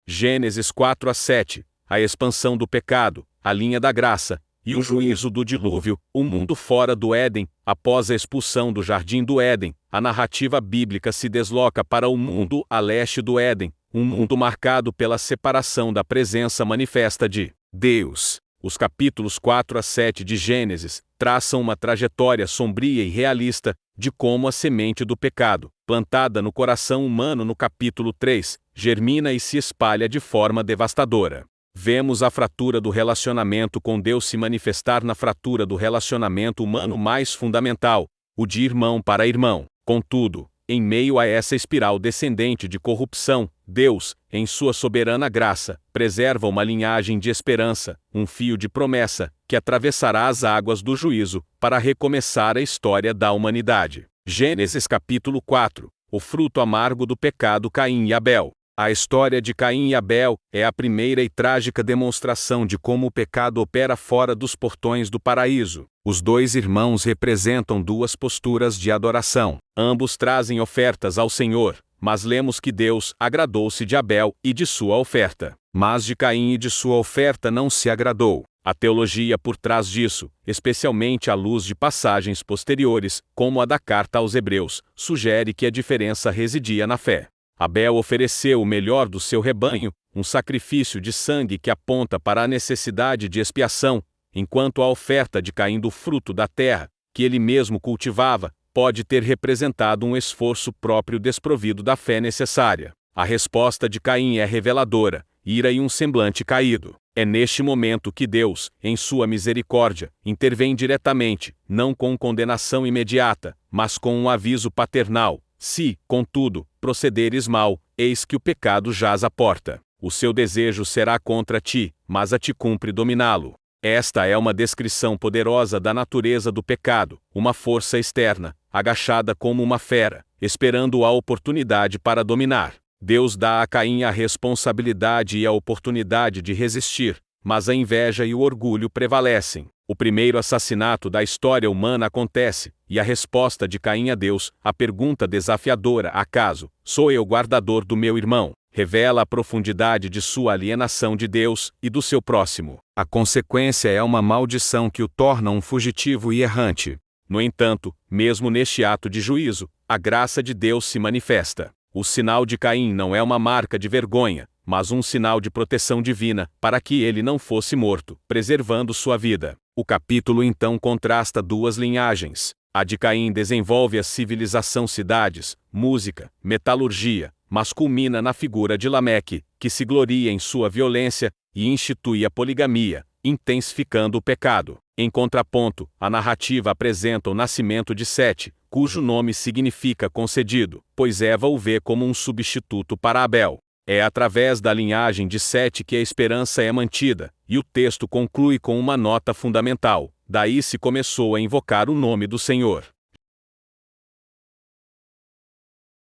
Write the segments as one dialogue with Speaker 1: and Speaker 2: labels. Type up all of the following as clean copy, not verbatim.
Speaker 1: Gênesis 4 a 7, a expansão do pecado, a linha da graça, e o juízo do dilúvio, o mundo fora do Éden. Após a expulsão do jardim do Éden, a narrativa bíblica se desloca para o mundo a leste do Éden, um mundo marcado pela separação da presença manifesta de Deus. Os capítulos 4 a 7 de Gênesis traçam uma trajetória sombria e realista de como a semente do pecado, plantada no coração humano no capítulo 3, germina e se espalha de forma devastadora. Vemos a fratura do relacionamento com Deus se manifestar na fratura do relacionamento humano mais fundamental, o de irmão para irmão. Contudo, em meio a essa espiral descendente de corrupção, Deus, em sua soberana graça, preserva uma linhagem de esperança, um fio de promessa, que atravessará as águas do juízo, para recomeçar a história da humanidade. Gênesis capítulo 4, o fruto amargo do pecado Caim e Abel. A história de Caim e Abel é a primeira e trágica demonstração de como o pecado opera fora dos portões do paraíso. Os dois irmãos representam duas posturas de adoração. Ambos trazem ofertas ao Senhor, mas lemos que Deus agradou-se de Abel e de sua oferta. Mas de Caim e de sua oferta não se agradou. A teologia por trás disso, especialmente à luz de passagens posteriores, como a da carta aos Hebreus, sugere que a diferença residia na fé. Abel ofereceu o melhor do seu rebanho, um sacrifício de sangue que aponta para a necessidade de expiação, enquanto a oferta de Caim do fruto da terra, que ele mesmo cultivava, pode ter representado um esforço próprio desprovido da fé necessária. A resposta de Caim é reveladora, ira e um semblante caído. É neste momento que Deus, em sua misericórdia, intervém diretamente, não com condenação imediata, mas com um aviso paternal. Se, contudo, procederes mal, eis que o pecado jaz à porta. O seu desejo será contra ti, mas a ti cumpre dominá-lo. Esta é uma descrição poderosa da natureza do pecado, uma força externa, agachada como uma fera, esperando a oportunidade para dominar. Deus dá a Caim a responsabilidade e a oportunidade de resistir, mas a inveja e o orgulho prevalecem. O primeiro assassinato da história humana acontece, e a resposta de Caim a Deus, a pergunta desafiadora: acaso sou eu guardador do meu irmão? Revela a profundidade de sua alienação de Deus e do seu próximo. A consequência é uma maldição que o torna um fugitivo e errante. No entanto, mesmo neste ato de juízo, a graça de Deus se manifesta. O sinal de Caim não é uma marca de vergonha, mas um sinal de proteção divina, para que ele não fosse morto, preservando sua vida. O capítulo então contrasta duas linhagens. A de Caim desenvolve a civilização cidades, música, metalurgia, mas culmina na figura de Lameque, que se gloria em sua violência, e institui a poligamia, intensificando o pecado. Em contraponto, a narrativa apresenta o nascimento de Sete, cujo nome significa concedido, pois Eva o vê como um substituto para Abel. É através da linhagem de Sete que a esperança é mantida, e o texto conclui com uma nota fundamental: daí se começou a invocar o nome do Senhor.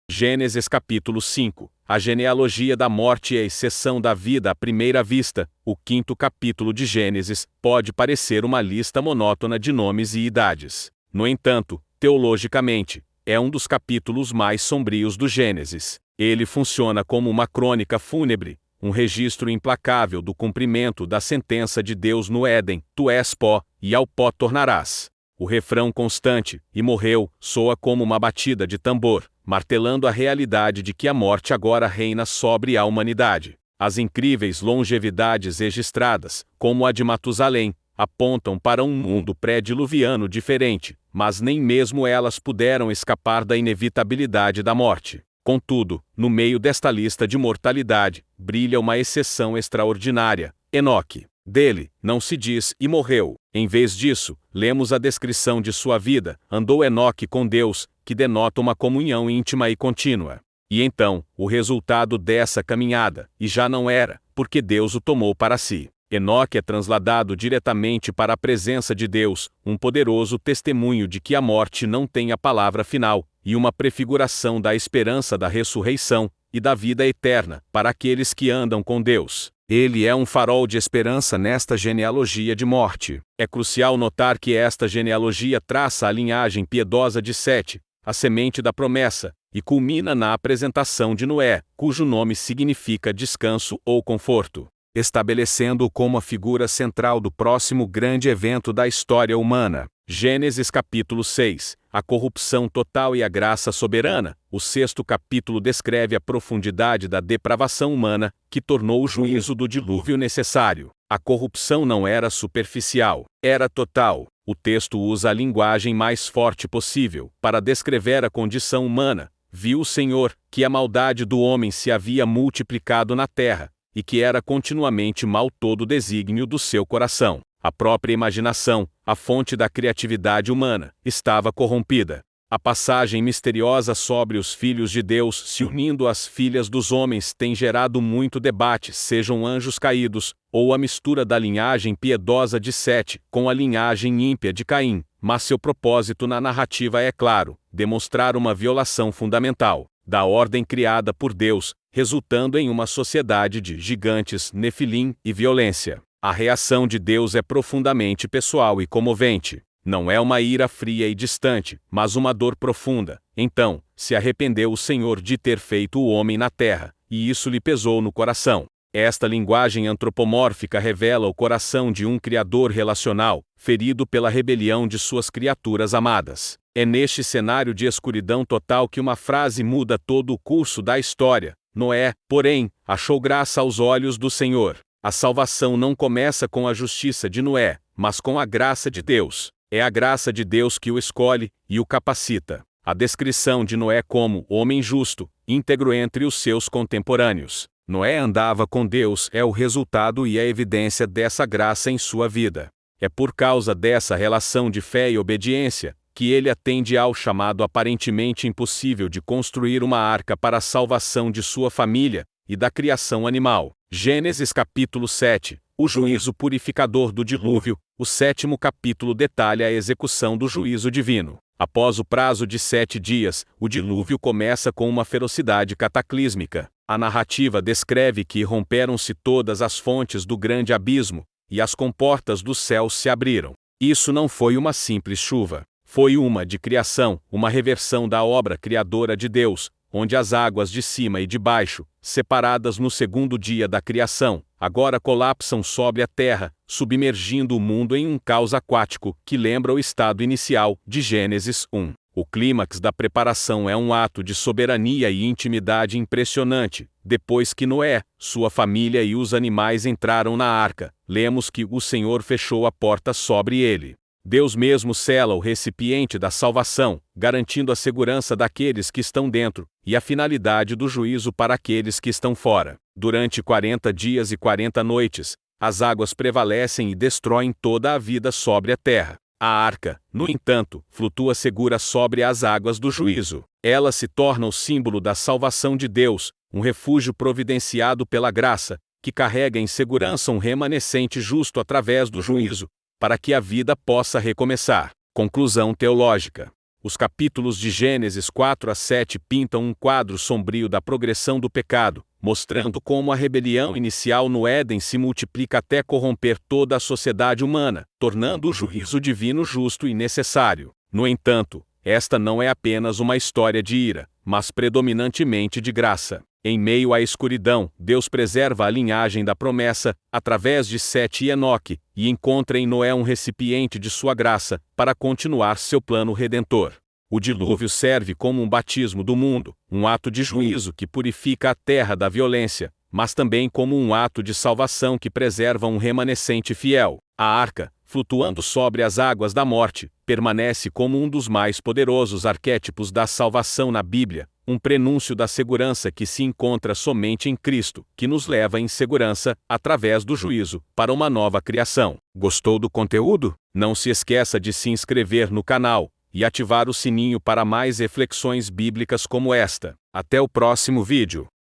Speaker 1: Gênesis capítulo 5. A genealogia da morte e a exceção da vida à primeira vista. O quinto capítulo de Gênesis pode parecer uma lista monótona de nomes e idades. No entanto, teologicamente, é um dos capítulos mais sombrios do Gênesis. Ele funciona como uma crônica fúnebre, um registro implacável do cumprimento da sentença de Deus no Éden: tu és pó, e ao pó tornarás. O refrão constante, e morreu, soa como uma batida de tambor, martelando a realidade de que a morte agora reina sobre a humanidade. As incríveis longevidades registradas, como a de Matusalém, apontam para um mundo pré-diluviano diferente, mas nem mesmo elas puderam escapar da inevitabilidade da morte. Contudo, no meio desta lista de mortalidade, brilha uma exceção extraordinária: Enoque. Dele, não se diz "e morreu". Em vez disso, lemos a descrição de sua vida: andou Enoque com Deus, que denota uma comunhão íntima e contínua. E então, o resultado dessa caminhada, e já não era, porque Deus o tomou para si. Enoque é transladado diretamente para a presença de Deus, um poderoso testemunho de que a morte não tem a palavra final, e uma prefiguração da esperança da ressurreição e da vida eterna para aqueles que andam com Deus. Ele é um farol de esperança nesta genealogia de morte. É crucial notar que esta genealogia traça a linhagem piedosa de Sete, a semente da promessa, e culmina na apresentação de Noé, cujo nome significa descanso ou conforto, estabelecendo-o como a figura central do próximo grande evento da história humana. Gênesis capítulo 6, a corrupção total e a graça soberana. O 6º capítulo descreve a profundidade da depravação humana, que tornou o juízo do dilúvio necessário. A corrupção não era superficial, era total. O texto usa a linguagem mais forte possível para descrever a condição humana. Viu o Senhor que a maldade do homem se havia multiplicado na terra, e que era continuamente mal todo o desígnio do seu coração. A própria imaginação, a fonte da criatividade humana, estava corrompida. A passagem misteriosa sobre os filhos de Deus se unindo às filhas dos homens tem gerado muito debate, sejam anjos caídos, ou a mistura da linhagem piedosa de Sete com a linhagem ímpia de Caim, mas seu propósito na narrativa é claro: demonstrar uma violação fundamental da ordem criada por Deus, resultando em uma sociedade de gigantes, nefilim e violência. A reação de Deus é profundamente pessoal e comovente. Não é uma ira fria e distante, mas uma dor profunda. Então, se arrependeu o Senhor de ter feito o homem na terra, e isso lhe pesou no coração. Esta linguagem antropomórfica revela o coração de um Criador relacional, ferido pela rebelião de suas criaturas amadas. É neste cenário de escuridão total que uma frase muda todo o curso da história. Noé, porém, achou graça aos olhos do Senhor. A salvação não começa com a justiça de Noé, mas com a graça de Deus. É a graça de Deus que o escolhe e o capacita. A descrição de Noé como homem justo, íntegro entre os seus contemporâneos. Noé andava com Deus é o resultado e a evidência dessa graça em sua vida. É por causa dessa relação de fé e obediência que ele atende ao chamado aparentemente impossível de construir uma arca para a salvação de sua família e da criação animal. Gênesis capítulo 7, o juízo purificador do dilúvio. O 7º capítulo detalha a execução do juízo divino. Após o prazo de 7 dias, o dilúvio começa com uma ferocidade cataclísmica. A narrativa descreve que romperam-se todas as fontes do grande abismo, e as comportas dos céus se abriram. Isso não foi uma simples chuva. Foi uma de criação, uma reversão da obra criadora de Deus, onde as águas de cima e de baixo, separadas no 2º dia da criação, agora colapsam sobre a terra, submergindo o mundo em um caos aquático que lembra o estado inicial de Gênesis 1. O clímax da preparação é um ato de soberania e intimidade impressionante. Depois que Noé, sua família e os animais entraram na arca, lemos que o Senhor fechou a porta sobre ele. Deus mesmo sela o recipiente da salvação, garantindo a segurança daqueles que estão dentro, e a finalidade do juízo para aqueles que estão fora. Durante 40 dias e 40 noites, as águas prevalecem e destroem toda a vida sobre a terra. A arca, no entanto, flutua segura sobre as águas do juízo. Ela se torna o símbolo da salvação de Deus, um refúgio providenciado pela graça, que carrega em segurança um remanescente justo através do juízo, para que a vida possa recomeçar. Conclusão teológica. Os capítulos de Gênesis 4 a 7 pintam um quadro sombrio da progressão do pecado, mostrando como a rebelião inicial no Éden se multiplica até corromper toda a sociedade humana, tornando o juízo divino justo e necessário. No entanto, esta não é apenas uma história de ira, mas predominantemente de graça. Em meio à escuridão, Deus preserva a linhagem da promessa, através de Sete e Enoque, e encontra em Noé um recipiente de sua graça, para continuar seu plano redentor. O dilúvio serve como um batismo do mundo, um ato de juízo que purifica a terra da violência, mas também como um ato de salvação que preserva um remanescente fiel. A arca, flutuando sobre as águas da morte, permanece como um dos mais poderosos arquétipos da salvação na Bíblia, um prenúncio da segurança que se encontra somente em Cristo, que nos leva em segurança, através do juízo, para uma nova criação. Gostou do conteúdo? Não se esqueça de se inscrever no canal e ativar o sininho para mais reflexões bíblicas como esta. Até o próximo vídeo.